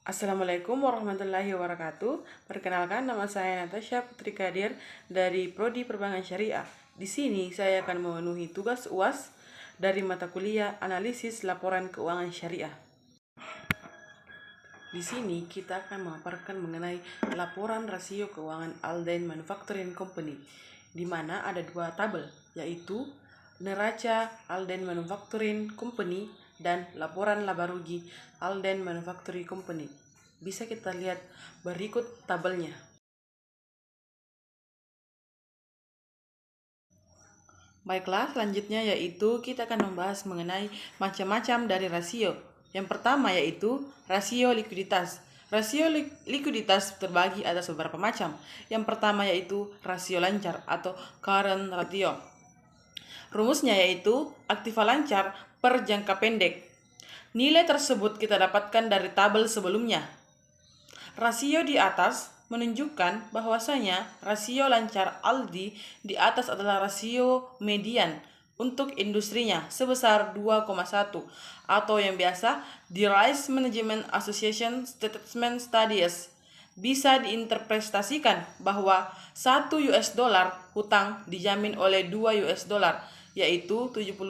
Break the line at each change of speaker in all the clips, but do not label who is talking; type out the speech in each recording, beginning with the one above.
Assalamualaikum warahmatullahi wabarakatuh. Perkenalkan, nama saya Natasha Putri Kadir dari Prodi Perbankan Syariah. Di sini saya akan memenuhi tugas UAS dari mata kuliah Analisis Laporan Keuangan Syariah. Di sini kita akan memaparkan mengenai laporan rasio keuangan Alden Manufacturing Company, di mana ada dua tabel, yaitu neraca Alden Manufacturing Company dan laporan laba rugi Alden Manufacturing Company. Bisa kita lihat berikut tabelnya. Baiklah, selanjutnya yaitu kita akan membahas mengenai macam-macam dari rasio. Yang pertama yaitu rasio likuiditas. Rasio likuiditas terbagi atas beberapa macam. Yang pertama yaitu rasio lancar atau current ratio. Rumusnya yaitu aktiva lancar per jangka pendek. Nilai tersebut kita dapatkan dari tabel sebelumnya. Rasio di atas menunjukkan bahwasanya rasio lancar Aldi di atas adalah rasio median untuk industrinya sebesar 2,1 atau yang biasa di Rice Management Association Statement Studies. Bisa diinterpretasikan bahwa 1 US dollar hutang dijamin oleh 2 US dollar, yaitu 72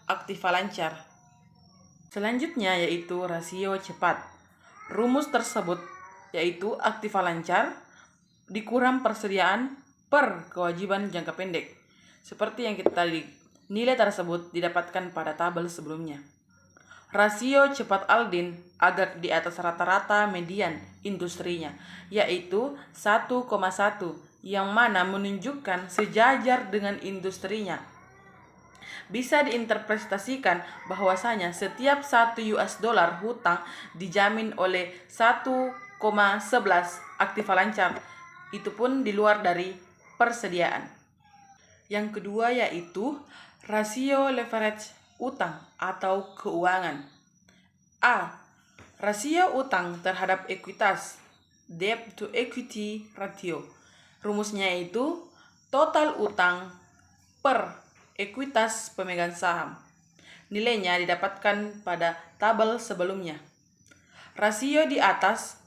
aktiva lancar. Selanjutnya yaitu rasio cepat. Rumus tersebut yaitu aktiva lancar dikurang persediaan per kewajiban jangka pendek. Seperti yang kita lihat, nilai tersebut didapatkan pada tabel sebelumnya. Rasio cepat Alden agak di atas rata-rata median industrinya, yaitu 1,1, yang mana menunjukkan sejajar dengan industrinya. Bisa diinterpretasikan bahwasanya setiap 1 US dollar hutang dijamin oleh 1,11 aktiva lancar. Itu pun di luar dari persediaan. Yang kedua yaitu rasio leverage utang atau keuangan. A. Rasio utang terhadap ekuitas, debt to equity ratio. Rumusnya yaitu total utang per ekuitas pemegang saham. Nilainya didapatkan pada tabel sebelumnya. Rasio di atas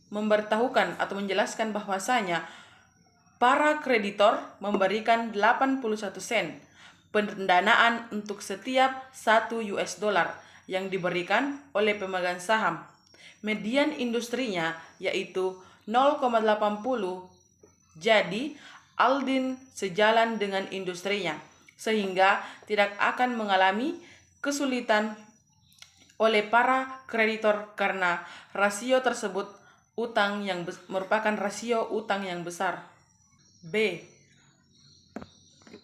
memberitahukan atau menjelaskan bahwasanya para kreditor memberikan 81 sen pendanaan untuk setiap 1 US dollar yang diberikan oleh pemegang saham. Median industrinya yaitu 0,80. Jadi Alden sejalan dengan industrinya, sehingga tidak akan mengalami kesulitan oleh para kreditor karena rasio tersebut merupakan rasio utang yang besar. B.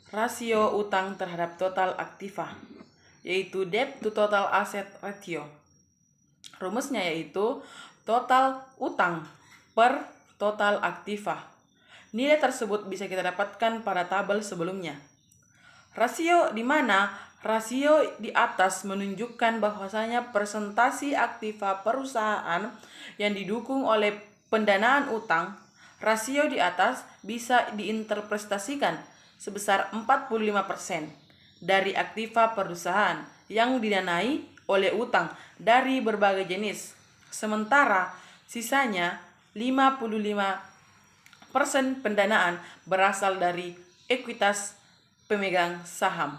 Rasio utang terhadap total aktiva, yaitu debt to total asset ratio. Rumusnya yaitu total utang per total aktiva. Nilai tersebut bisa kita dapatkan pada tabel sebelumnya. Rasio di mana rasio di atas menunjukkan bahwasanya presentasi aktiva perusahaan yang didukung oleh pendanaan utang. Rasio di atas bisa diinterpretasikan sebesar 45% dari aktiva perusahaan yang didanai oleh utang dari berbagai jenis. Sementara sisanya 55% pendanaan berasal dari ekuitas pemegang saham.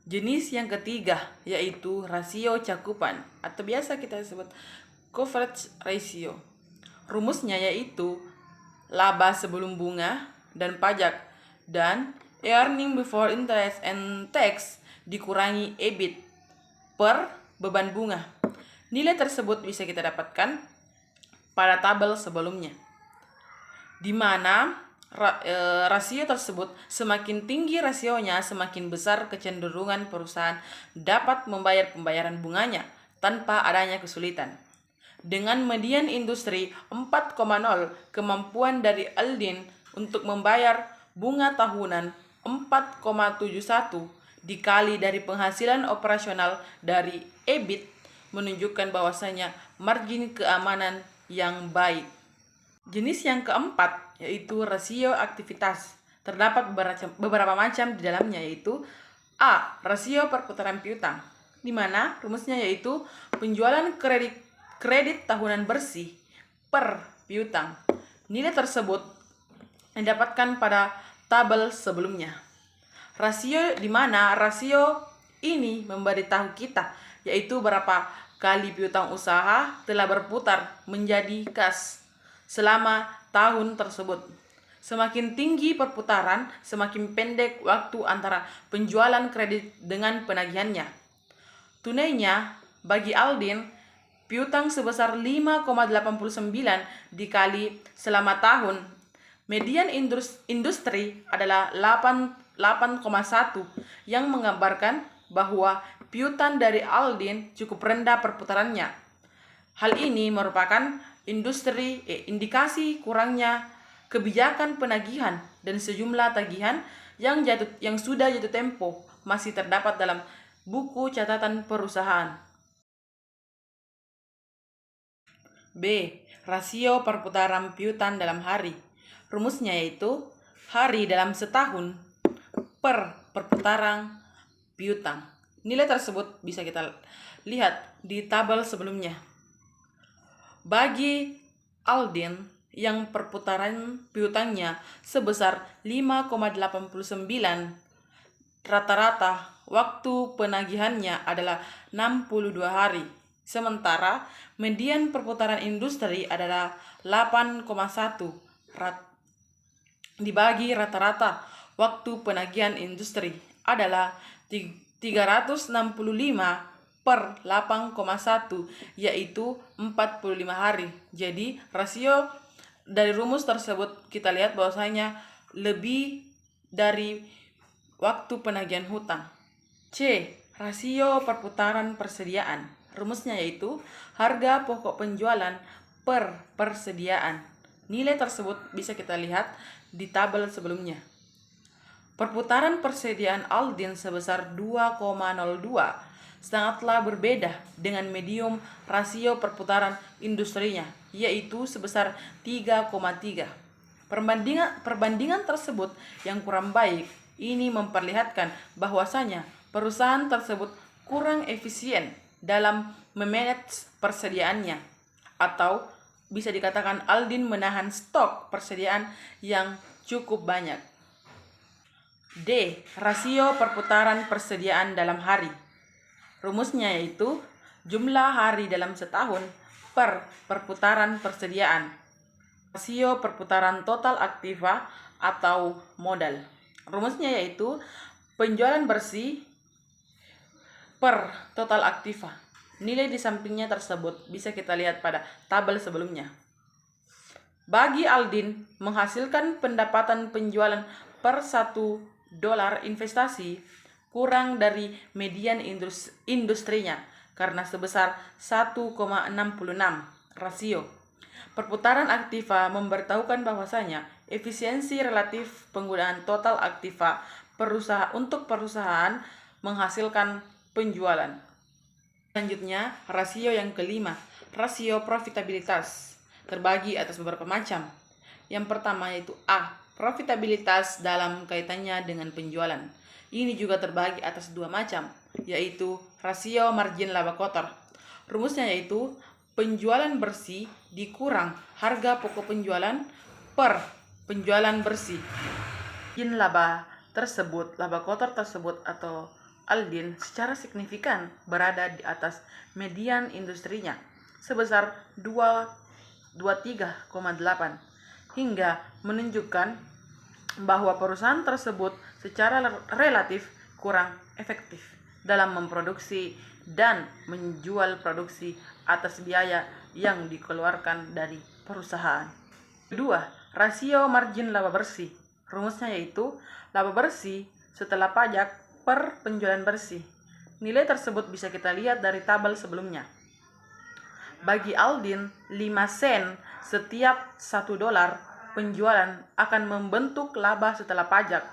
Jenis yang ketiga yaitu rasio cakupan atau biasa kita sebut coverage ratio. Rumusnya yaitu laba sebelum bunga dan pajak dan earning before interest and tax dikurangi EBIT per beban bunga. Nilai tersebut bisa kita dapatkan pada tabel sebelumnya, di mana rasio tersebut semakin tinggi rasionya, semakin besar kecenderungan perusahaan dapat membayar pembayaran bunganya tanpa adanya kesulitan. Dengan median industri 4,0, kemampuan dari Alden untuk membayar bunga tahunan 4,71 dikali dari penghasilan operasional dari EBIT menunjukkan bahwasanya margin keamanan yang baik. Jenis yang keempat yaitu rasio aktivitas. Terdapat beberapa macam di dalamnya, yaitu A. Rasio perputaran piutang, di mana rumusnya yaitu penjualan kredit kredit tahunan bersih per piutang. Nilai tersebut didapatkan pada tabel sebelumnya. Rasio di mana rasio ini memberitahu kita yaitu berapa kali piutang usaha telah berputar menjadi kas selama tahun tersebut. Semakin tinggi perputaran, semakin pendek waktu antara penjualan kredit dengan penagihannya. Tunainya, bagi Aldin, piutang sebesar 5,89 dikali selama tahun. Median industri adalah 8,1 yang menggambarkan bahwa piutang dari Aldin cukup rendah perputarannya. Hal ini merupakan indikasi kurangnya kebijakan penagihan dan sejumlah tagihan yang sudah jatuh tempo masih terdapat dalam buku catatan perusahaan. B. Rasio perputaran piutang dalam hari. Rumusnya yaitu hari dalam setahun per perputaran piutang. Nilai tersebut bisa kita lihat di tabel sebelumnya. Bagi Aldin yang perputaran piutangnya sebesar 5,89, rata-rata waktu penagihannya adalah 62 hari. Sementara median perputaran industri adalah 8,1 dibagi rata-rata waktu penagihan industri adalah 365 per 8,1 yaitu 45 hari. Jadi rasio dari rumus tersebut kita lihat bahwasanya lebih dari waktu penagihan hutang. C. Rasio perputaran persediaan. Rumusnya yaitu harga pokok penjualan per persediaan. Nilai tersebut bisa kita lihat di tabel sebelumnya. Perputaran persediaan Aldin sebesar 2,02 sangatlah berbeda dengan medium rasio perputaran industrinya, yaitu sebesar 3,3. Perbandingan tersebut yang kurang baik ini memperlihatkan bahwasanya perusahaan tersebut kurang efisien dalam memanage persediaannya, atau bisa dikatakan Aldin menahan stok persediaan yang cukup banyak. D. Rasio perputaran persediaan dalam hari. Rumusnya yaitu jumlah hari dalam setahun per perputaran persediaan. Rasio perputaran total aktiva atau modal. Rumusnya yaitu penjualan bersih per total aktiva. Nilai di sampingnya tersebut bisa kita lihat pada tabel sebelumnya. Bagi Aldin, menghasilkan pendapatan penjualan per $1 investasi kurang dari median industrinya karena sebesar 1,66 rasio. Perputaran aktiva memberitahukan bahwasanya efisiensi relatif penggunaan total aktiva untuk perusahaan menghasilkan penjualan. Selanjutnya, rasio yang kelima, rasio profitabilitas, terbagi atas beberapa macam. Yang pertama yaitu A. Profitabilitas dalam kaitannya dengan penjualan. Ini juga terbagi atas dua macam, yaitu rasio margin laba kotor. Rumusnya yaitu penjualan bersih dikurang harga pokok penjualan per penjualan bersih. Margin laba kotor tersebut atau Aldin secara signifikan berada di atas median industrinya sebesar 23,8 hingga menunjukkan bahwa perusahaan tersebut secara relatif kurang efektif dalam memproduksi dan menjual produksi atas biaya yang dikeluarkan dari perusahaan. Kedua, rasio margin laba bersih. Rumusnya yaitu laba bersih setelah pajak per penjualan bersih. Nilai tersebut bisa kita lihat dari tabel sebelumnya. Bagi Aldin, 5 sen setiap $1 penjualan akan membentuk laba setelah pajak.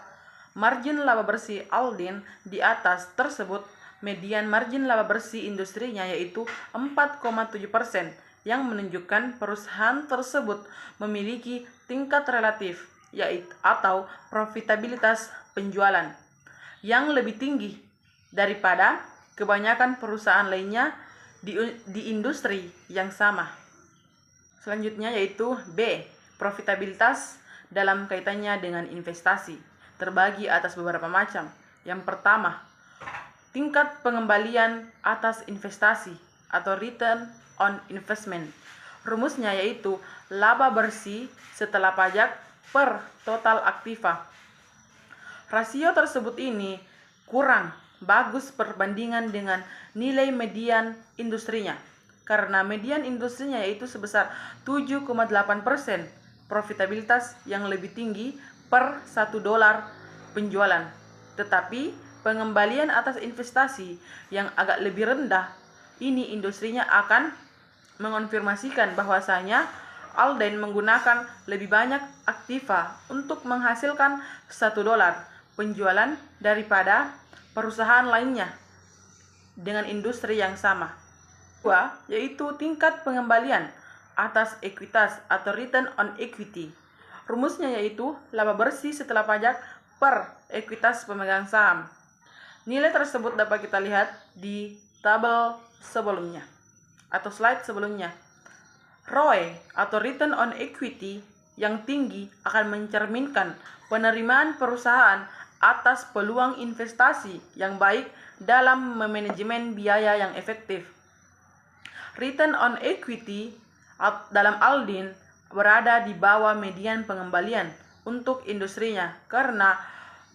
Margin laba bersih Aldin di atas tersebut median margin laba bersih industrinya yaitu 4,7% yang menunjukkan perusahaan tersebut memiliki tingkat relatif yaitu atau profitabilitas penjualan yang lebih tinggi daripada kebanyakan perusahaan lainnya di industri yang sama. Selanjutnya yaitu B. Profitabilitas dalam kaitannya dengan investasi terbagi atas beberapa macam. Yang pertama, tingkat pengembalian atas investasi atau return on investment. Rumusnya yaitu laba bersih setelah pajak per total aktiva. Rasio tersebut ini kurang bagus perbandingan dengan nilai median industrinya, karena median industrinya yaitu sebesar 7,8%, profitabilitas yang lebih tinggi per $1 penjualan. Tetapi pengembalian atas investasi yang agak lebih rendah, ini industrinya akan mengonfirmasikan bahwasanya Alden menggunakan lebih banyak aktiva untuk menghasilkan $1 penjualan daripada perusahaan lainnya dengan industri yang sama. Kedua, yaitu tingkat pengembalian atas ekuitas atau return on equity. Rumusnya yaitu laba bersih setelah pajak per ekuitas pemegang saham. Nilai tersebut dapat kita lihat di tabel sebelumnya atau slide sebelumnya. ROE atau return on equity yang tinggi akan mencerminkan penerimaan perusahaan atas peluang investasi yang baik dalam memanajemen biaya yang efektif. Return on equity dalam Alden berada di bawah median pengembalian untuk industrinya, karena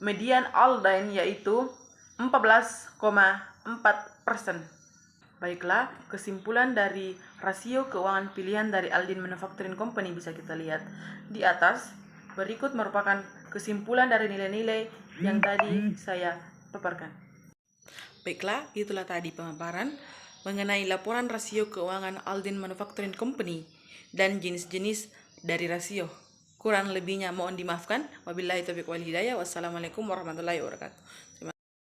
median Alden yaitu 14,4%. Baiklah, kesimpulan dari rasio keuangan pilihan dari Alden Manufacturing Company bisa kita lihat di atas. Berikut merupakan kesimpulan dari nilai-nilai yang tadi saya paparkan. Baiklah, itulah tadi pemaparan mengenai laporan rasio keuangan Alden Manufacturing Company dan jenis-jenis dari rasio. Kurang lebihnya mohon dimaafkan. Wabillahi taufiq wal hidayah. Wassalamualaikum warahmatullahi wabarakatuh.